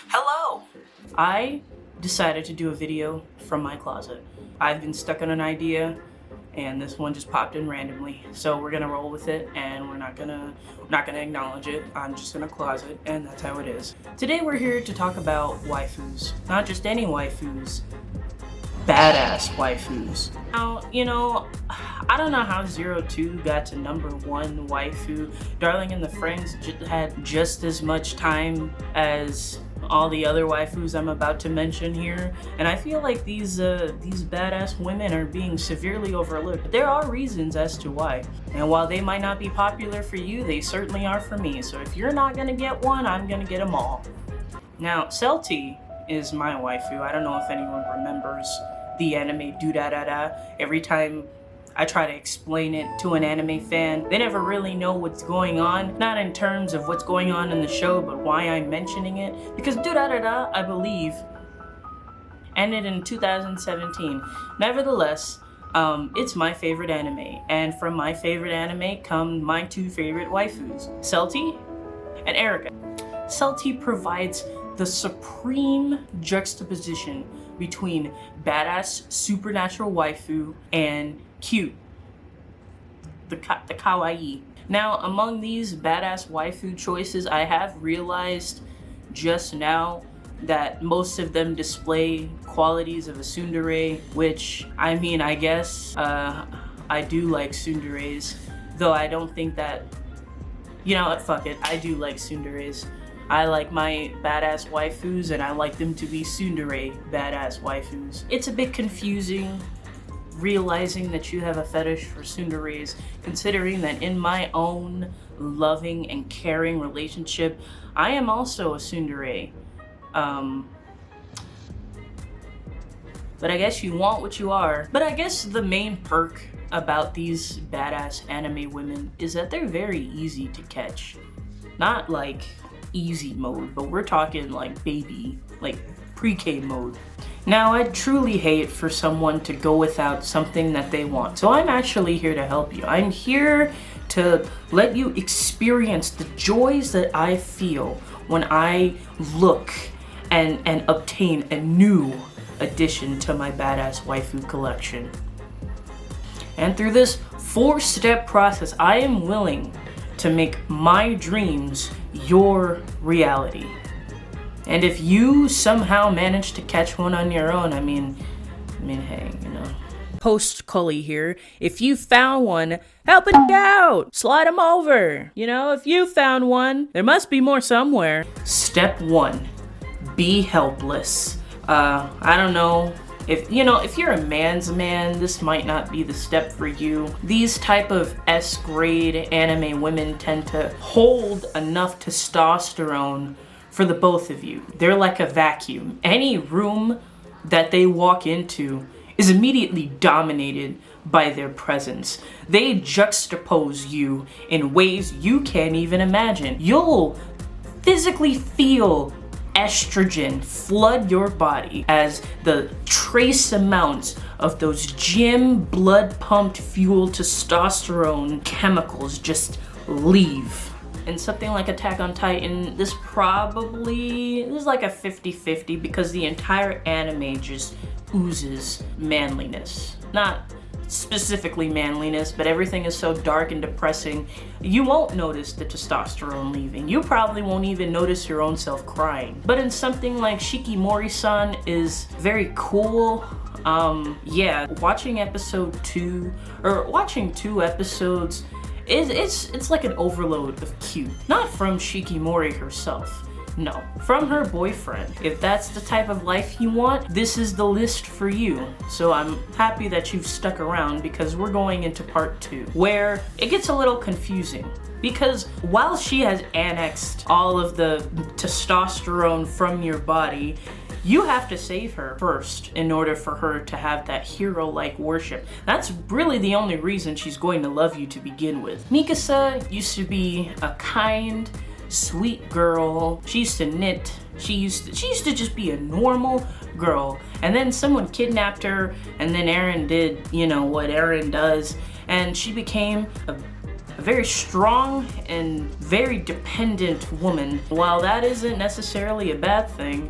Hello! I decided to do a video from my closet. I've been stuck on an idea and this one just popped in randomly. So we're gonna roll with it and we're not gonna acknowledge it. I'm just in a closet and that's how it is. Today we're here to talk about waifus. Not just any waifus, badass waifus. Now, I don't know how 02 got to #1 waifu. Darling in the Franxx had just as much time as all the other waifus I'm about to mention here, and I feel like these badass women are being severely overlooked. But there are reasons as to why, and while they might not be popular for you, they certainly are for me. So if you're not gonna get one, I'm gonna get them all. Now, Celti is my waifu. I don't know if anyone remembers the anime Do-Da-Da-Da. Every time I try to explain it to an anime fan, they never really know what's going on. Not in terms of what's going on in the show, but why I'm mentioning it. Because Do-Da-Da-Da, I believe, ended in 2017. Nevertheless, it's my favorite anime. And from my favorite anime come my two favorite waifus, Celti and Erica. Celti provides the supreme juxtaposition between badass supernatural waifu and cute, the kawaii. Now, among these badass waifu choices, I have realized just now that most of them display qualities of a tsundere, which, I mean, I guess I do like tsunderes, though I don't think that, you know what, fuck it, I do like tsunderes. I like my badass waifus and I like them to be tsundere badass waifus. It's a bit confusing realizing that you have a fetish for tsunderes, considering that in my own loving and caring relationship, I am also a tsundere. But I guess you want what you are. But I guess the main perk about these badass anime women is that they're very easy to catch. Not like easy mode, but we're talking like baby, like pre-K mode. Now, I'd truly hate for someone to go without something that they want, so I'm actually here to help you. I'm here to let you experience the joys that I feel when I look and obtain a new addition to my badass waifu collection. And through this 4-step process, I am willing to make my dreams your reality. And if you somehow manage to catch one on your own, I mean, hey, Post Cully here. If you found one, help it out! Slide them over! If you found one, there must be more somewhere. Step 1, be helpless. I don't know. If you're a man's man, this might not be the step for you. These type of S-grade anime women tend to hold enough testosterone for the both of you. They're like a vacuum. Any room that they walk into is immediately dominated by their presence. They juxtapose you in ways you can't even imagine. You'll physically feel estrogen flood your body as the trace amounts of those gym blood pumped fuel testosterone chemicals just leave. And something like Attack on Titan, this is like a 50-50 because the entire anime just oozes manliness. Not specifically manliness, but everything is so dark and depressing, you won't notice the testosterone leaving. You probably won't even notice your own self crying. But in something like Shikimori-san is very cool. Yeah, watching two episodes, it's like an overload of cute. Not from Shikimori herself. No, from her boyfriend. If that's the type of life you want, this is the list for you. So I'm happy that you've stuck around because we're going into part 2, where it gets a little confusing. Because while she has annexed all of the testosterone from your body, you have to save her first in order for her to have that hero-like worship. That's really the only reason she's going to love you to begin with. Mikasa used to be a kind, sweet girl. She used to knit. She used to just be a normal girl. And then someone kidnapped her, and then Eren did, what Eren does, and she became a a very strong and very dependent woman. While that isn't necessarily a bad thing,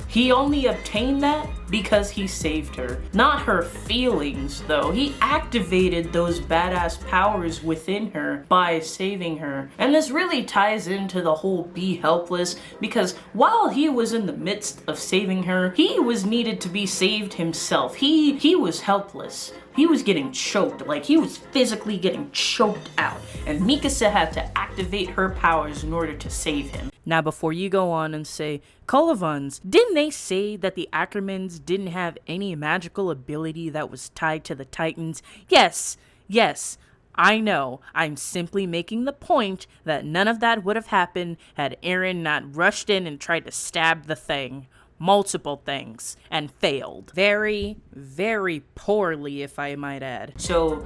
he only obtained that because he saved her. Not her feelings, though. He activated those badass powers within her by saving her. And this really ties into the whole be helpless, because while he was in the midst of saving her, he was needed to be saved himself. He was helpless. He was getting choked, like he was physically getting choked out. And Mikasa had to activate her powers in order to save him. Now, before you go on and say, kolivanz, didn't they say that the Ackermans didn't have any magical ability that was tied to the Titans? Yes, I know. I'm simply making the point that none of that would have happened had Eren not rushed in and tried to stab the thing. Multiple things, and failed. Very, very poorly, if I might add. So,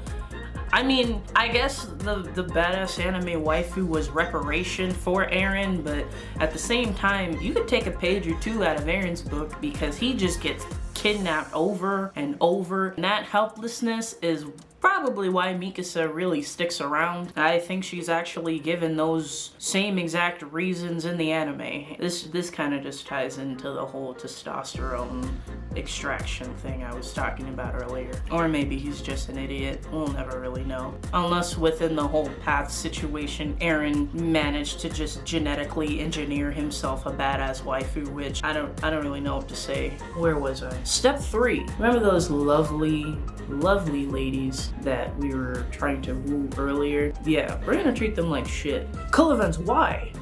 I mean, I guess the badass anime waifu was reparation for Eren, but at the same time, you could take a page or two out of Eren's book, because he just gets kidnapped over and over, and that helplessness is probably why Mikasa really sticks around. I think she's actually given those same exact reasons in the anime. This kind of just ties into the whole testosterone extraction thing I was talking about earlier. Or maybe he's just an idiot. We'll never really know. Unless within the whole path situation, Eren managed to just genetically engineer himself a badass waifu, which I don't really know what to say. Where was I? Step 3. Remember those lovely ladies that we were trying to woo earlier? Yeah, we're gonna treat them like shit. Kolivanz, why?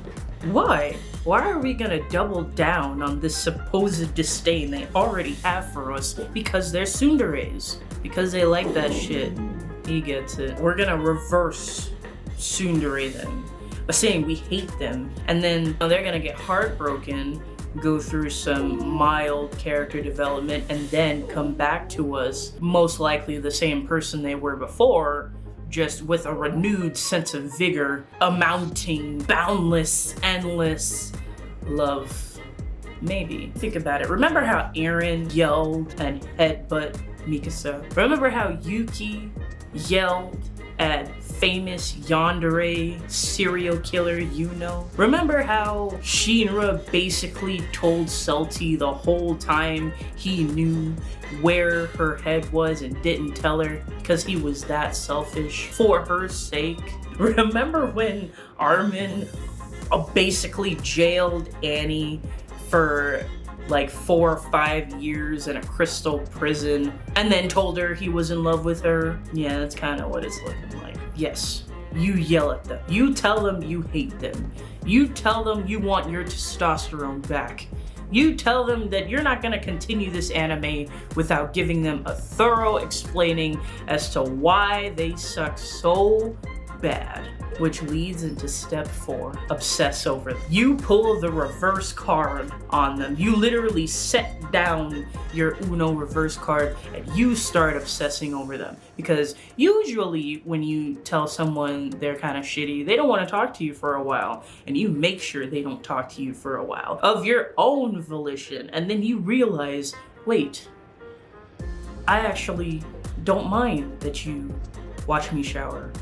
Why are we gonna double down on this supposed disdain they already have for us because they're tsunderes? Because they like that shit. He gets it. We're gonna reverse tsundere them by saying we hate them, and then they're gonna get heartbroken, go through some mild character development, and then come back to us, most likely the same person they were before, just with a renewed sense of vigor, amounting boundless, endless love. Maybe. Think about it. Remember how Eren yelled and headbutt Mikasa? Remember how Yuki yelled at famous yandere serial killer Yuno? Remember how Shinra basically told Celti the whole time he knew where her head was and didn't tell her because he was that selfish for her sake? Remember when Armin basically jailed Annie for like 4 or 5 years in a crystal prison and then told her he was in love with her? Yeah, that's kind of what it's looking like. Yes, you yell at them. You tell them you hate them. You tell them you want your testosterone back. You tell them that you're not going to continue this anime without giving them a thorough explaining as to why they suck so bad. Which leads into step 4, obsess over them. You pull the reverse card on them. You literally set down your Uno reverse card and you start obsessing over them. Because usually when you tell someone they're kind of shitty, they don't want to talk to you for a while. And you make sure they don't talk to you for a while of your own volition. And then you realize, wait, I actually don't mind that you watch me shower.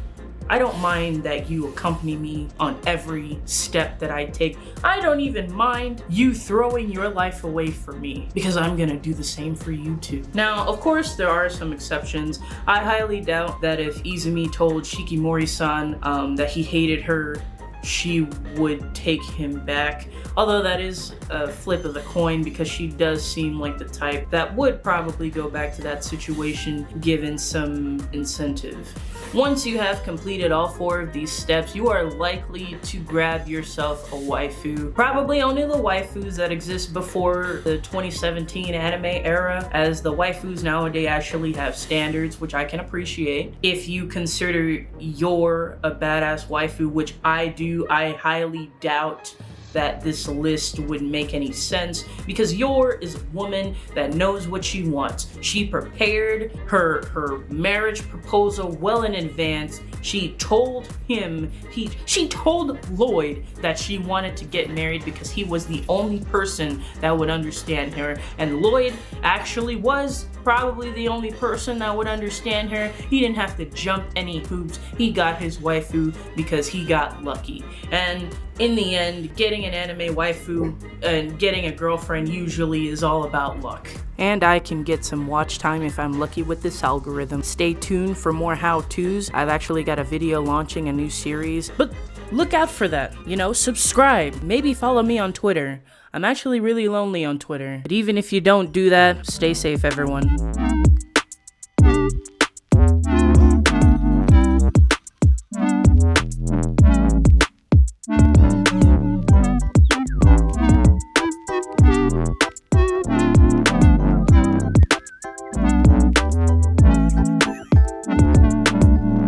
I don't mind that you accompany me on every step that I take. I don't even mind you throwing your life away for me, because I'm gonna do the same for you too. Now, of course, there are some exceptions. I highly doubt that if Izumi told Shikimori-san that he hated her, she would take him back. Although that is a flip of the coin, because she does seem like the type that would probably go back to that situation given some incentive. Once you have completed all 4 of these steps, you are likely to grab yourself a waifu. Probably only the waifus that exist before the 2017 anime era, as the waifus nowadays actually have standards, which I can appreciate. If you consider you're a badass waifu, which I do, I highly doubt that this list would make any sense, because Yor is a woman that knows what she wants. She prepared her marriage proposal well in advance. She told him, she told Lloyd that she wanted to get married because he was the only person that would understand her, and Lloyd actually was probably the only person that would understand her. He didn't have to jump any hoops. He got his waifu because he got lucky. And in the end, getting an anime waifu and getting a girlfriend usually is all about luck. And I can get some watch time if I'm lucky with this algorithm. Stay tuned for more how-tos. I've actually got a video launching a new series, but look out for that. You know, subscribe. Maybe follow me on Twitter. I'm actually really lonely on Twitter. But even if you don't do that, stay safe, everyone.